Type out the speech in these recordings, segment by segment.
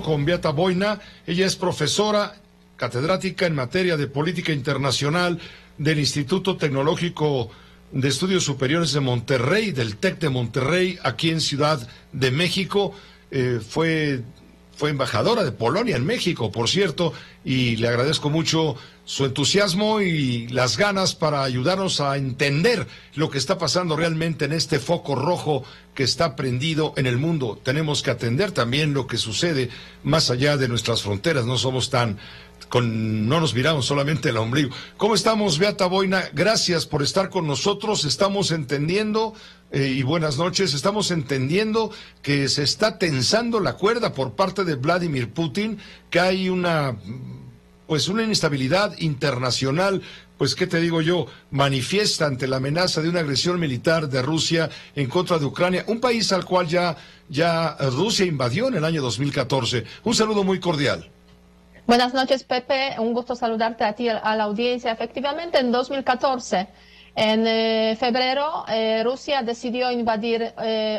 con Beata Boina. Ella es profesora catedrática en materia de política internacional del Instituto Tecnológico de Estudios Superiores de Monterrey, del TEC de Monterrey, aquí en Ciudad de México. Fue embajadora de Polonia en México, por cierto, y le agradezco mucho su entusiasmo y las ganas para ayudarnos a entender lo que está pasando realmente en este foco rojo que está prendido en el mundo. Tenemos que atender también lo que sucede más allá de nuestras fronteras. No somos no nos miramos solamente el ombligo. ¿Cómo estamos, Beata Boina? Gracias por estar con nosotros. Estamos entendiendo, y buenas noches, estamos entendiendo que se está tensando la cuerda por parte de Vladimir Putin, que hay una inestabilidad internacional, pues, ¿qué te digo yo? Manifiesta ante la amenaza de una agresión militar de Rusia en contra de Ucrania, un país al cual ya Rusia invadió en el año 2014. Un saludo muy cordial. Buenas noches, Pepe. Un gusto saludarte a ti, a la audiencia. Efectivamente, en 2014, en febrero, Rusia decidió invadir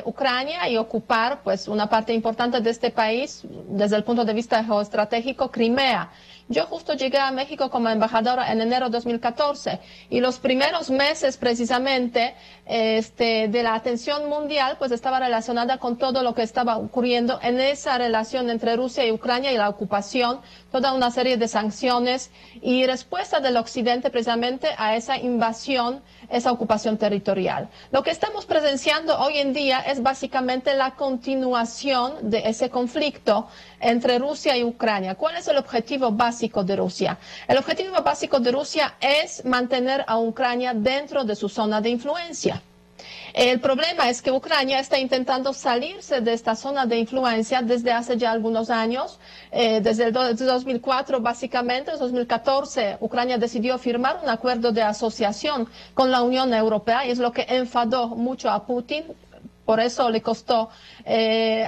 Ucrania y ocupar, pues, una parte importante de este país desde el punto de vista geoestratégico, Crimea. Yo justo llegué a México como embajadora en enero de 2014 y los primeros meses precisamente de la atención mundial pues estaba relacionada con todo lo que estaba ocurriendo en esa relación entre Rusia y Ucrania y la ocupación, toda una serie de sanciones y respuesta del Occidente precisamente a esa invasión, esa ocupación territorial. Lo que estamos presenciando hoy en día es básicamente la continuación de ese conflicto entre Rusia y Ucrania. ¿Cuál es el objetivo básico de Rusia? El objetivo básico de Rusia es mantener a Ucrania dentro de su zona de influencia. El problema es que Ucrania está intentando salirse de esta zona de influencia desde hace ya algunos años, desde el 2004 básicamente, en 2014 Ucrania decidió firmar un acuerdo de asociación con la Unión Europea y es lo que enfadó mucho a Putin. Por eso le costó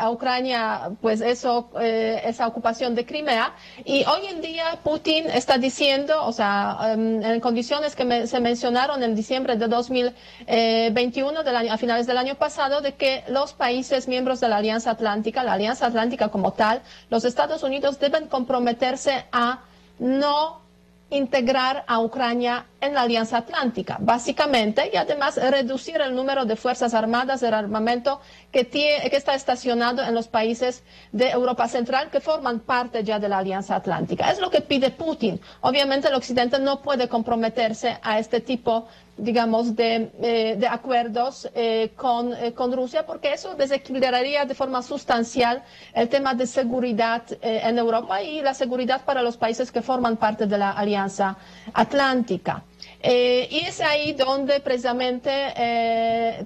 a Ucrania pues esa ocupación de Crimea. Y hoy en día Putin está diciendo, o sea, en condiciones que se mencionaron en diciembre de 2021, a finales del año pasado, de que los países miembros de la Alianza Atlántica como tal, los Estados Unidos deben comprometerse a no integrar a Ucrania en la Alianza Atlántica, básicamente, y además reducir el número de fuerzas armadas, del armamento que está estacionado en los países de Europa Central que forman parte ya de la Alianza Atlántica. Es lo que pide Putin. Obviamente el Occidente no puede comprometerse a este tipo, digamos, de acuerdos con Rusia, porque eso desequilibraría de forma sustancial el tema de seguridad en Europa y la seguridad para los países que forman parte de la Alianza Atlántica. Y es ahí donde precisamente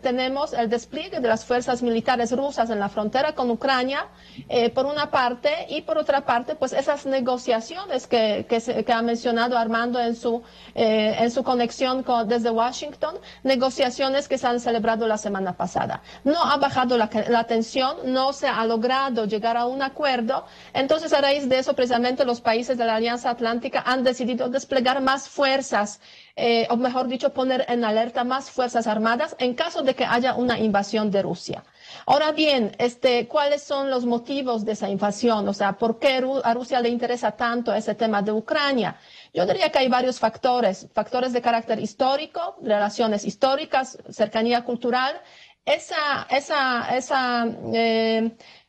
tenemos el despliegue de las fuerzas militares rusas en la frontera con Ucrania, por una parte, y por otra parte, pues esas negociaciones que ha mencionado Armando en su conexión desde Washington, negociaciones que se han celebrado la semana pasada. No ha bajado la tensión, no se ha logrado llegar a un acuerdo, entonces a raíz de eso precisamente los países de la Alianza Atlántica han decidido desplegar más fuerzas, o mejor dicho, poner en alerta más fuerzas armadas en caso de que haya una invasión de Rusia. Ahora bien, ¿cuáles son los motivos de esa invasión? O sea, ¿por qué a Rusia le interesa tanto ese tema de Ucrania? Yo diría que hay varios factores de carácter histórico, relaciones históricas, cercanía cultural,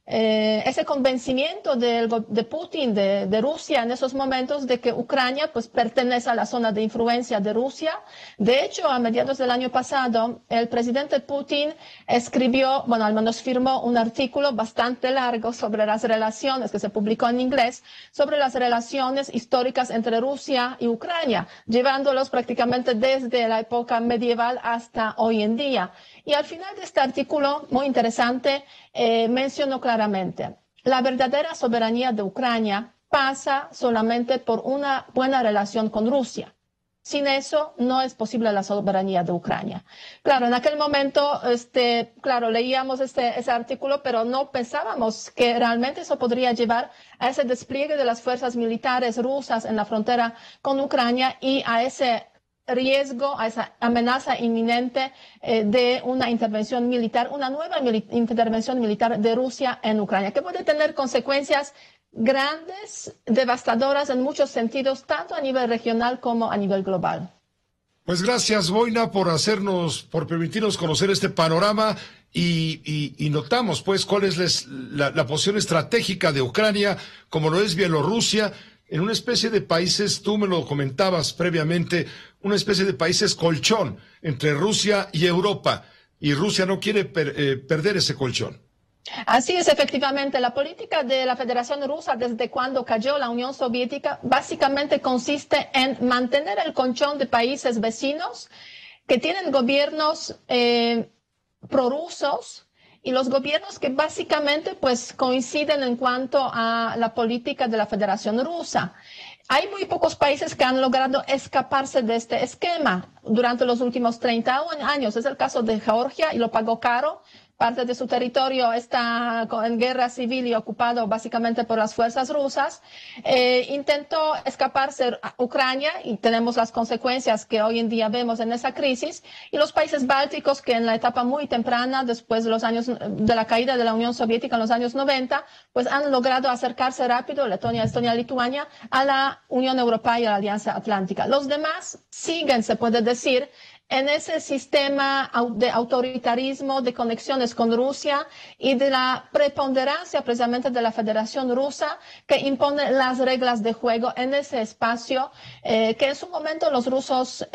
ese convencimiento de Putin, de Rusia en esos momentos de que Ucrania pues pertenece a la zona de influencia de Rusia. De hecho, a mediados del año pasado, el presidente Putin escribió, bueno, al menos firmó un artículo bastante largo sobre las relaciones, que se publicó en inglés, sobre las relaciones históricas entre Rusia y Ucrania, llevándolos prácticamente desde la época medieval hasta hoy en día. Y al final de este artículo, muy interesante, mencionó claramente, la verdadera soberanía de Ucrania pasa solamente por una buena relación con Rusia. Sin eso no es posible la soberanía de Ucrania. Claro, en aquel momento, claro, leíamos ese artículo, pero no pensábamos que realmente eso podría llevar a ese despliegue de las fuerzas militares rusas en la frontera con Ucrania y a ese riesgo, a esa amenaza inminente de una intervención militar, una nueva intervención militar de Rusia en Ucrania, que puede tener consecuencias grandes, devastadoras en muchos sentidos, tanto a nivel regional como a nivel global. Pues gracias, Boina, por permitirnos conocer este panorama y notamos, pues, cuál es la posición estratégica de Ucrania, como lo es Bielorrusia, en una especie de países, tú me lo comentabas previamente, una especie de países colchón entre Rusia y Europa, y Rusia no quiere perder ese colchón. Así es, efectivamente, la política de la Federación Rusa desde cuando cayó la Unión Soviética básicamente consiste en mantener el colchón de países vecinos que tienen gobiernos prorrusos y los gobiernos que básicamente pues coinciden en cuanto a la política de la Federación Rusa. Hay muy pocos países que han logrado escaparse de este esquema durante los últimos 30 años. Es el caso de Georgia y lo pagó caro. Parte de su territorio está en guerra civil y ocupado básicamente por las fuerzas rusas. Intentó escaparse a Ucrania y tenemos las consecuencias que hoy en día vemos en esa crisis. Y los países bálticos que en la etapa muy temprana, después de los años de la caída de la Unión Soviética en los años 90, pues han logrado acercarse rápido, Letonia, Estonia, Lituania, a la Unión Europea y a la Alianza Atlántica. Los demás siguen, se puede decir, en ese sistema de autoritarismo, de conexiones con Rusia y de la preponderancia precisamente de la Federación Rusa que impone las reglas de juego en ese espacio que en su momento los rusos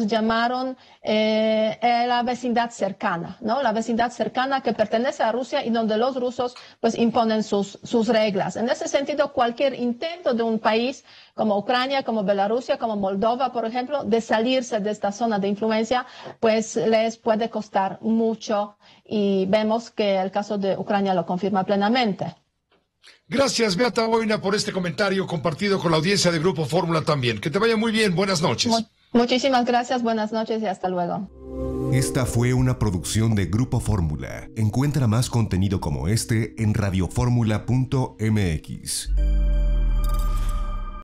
llamaron la vecindad cercana, ¿no? La vecindad cercana que pertenece a Rusia y donde los rusos pues imponen sus reglas. En ese sentido, cualquier intento de un país como Ucrania, como Bielorrusia, como Moldova, por ejemplo, de salirse de esta zona de influencia, pues les puede costar mucho y vemos que el caso de Ucrania lo confirma plenamente. Gracias, Beata Boina, por este comentario compartido con la audiencia de Grupo Fórmula también. Que te vaya muy bien, buenas noches. Muchísimas gracias, buenas noches y hasta luego. Esta fue una producción de Grupo Fórmula. Encuentra más contenido como este en radioformula.mx.